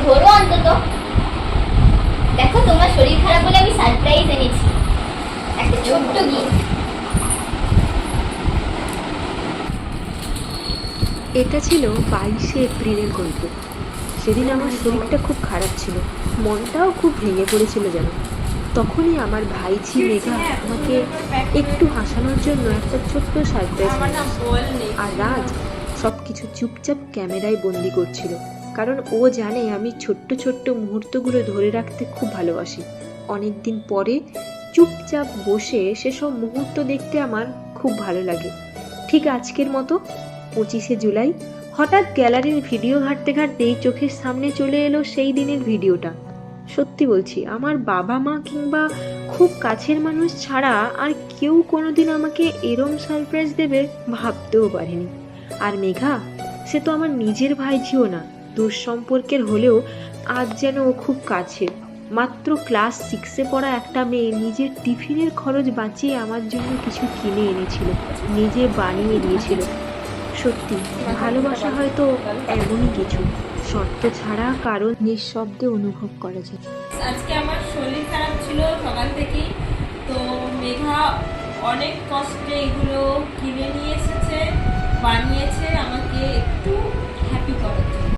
ধরো অন্তত। দেখো তোমার শরীর খারাপ বলে আমি সারপ্রাইজ এনেছি, একটা ছোট্ট গিফট। এটা ছিল 22শে এপ্রিলের গল্প। সেদিন আমার শরীরটা খুব খারাপ ছিল, মনটাও খুব ভেঙে পড়েছিল যেন। তখনই আমার ভাইঝি মেঘা আমাকে একটু হাসানোর জন্য একটা ছোট্ট সারপ্রাইজ আর রাজ সব কিছু চুপচাপ ক্যামেরায় বন্দি করছিল, কারণ ও জানে আমি ছোট্ট ছোট্ট মুহূর্তগুলো ধরে রাখতে খুব ভালোবাসি। অনেকদিন পরে চুপচাপ বসে সেসব মুহূর্ত দেখতে আমার খুব ভালো লাগে। ঠিক আজকের মতো 25শে জুলাই হঠাৎ গ্যালারির ভিডিও ঘাঁটতে ঘাঁটতেই চোখের সামনে চলে এলো সেই দিনের ভিডিওটা। সত্যি বলছি, আমার বাবা মা কিংবা খুব কাছের মানুষ ছাড়া আর কেউ কোনোদিন আমাকে এরম সারপ্রাইজ দেবে ভাবতেও পারেনি। আর মেঘা, সে তো আমার নিজের ভাইঝিও না, দূর সম্পর্কের হলেও আজ যেন ও খুব কাছের। মাত্র ক্লাস 6-এ পড়া একটা মেয়ে নিজের টিফিনের খরচ বাঁচিয়ে আমার জন্য কিছু কিনে এনেছিল, নিজে বানিয়ে দিয়েছিল। সত্যি ভালোবাসা হয়তো এমনই কিছু, শর্ত ছাড়া কারণ নিঃশব্দে অনুভব করা যায়। আজকে আমার শরীর খারাপ ছিল সকাল থেকেই, তো মেঘা অনেক কষ্টে এগুলো কিনে নিয়ে এসেছে, বানিয়েছে, আমাকে একটু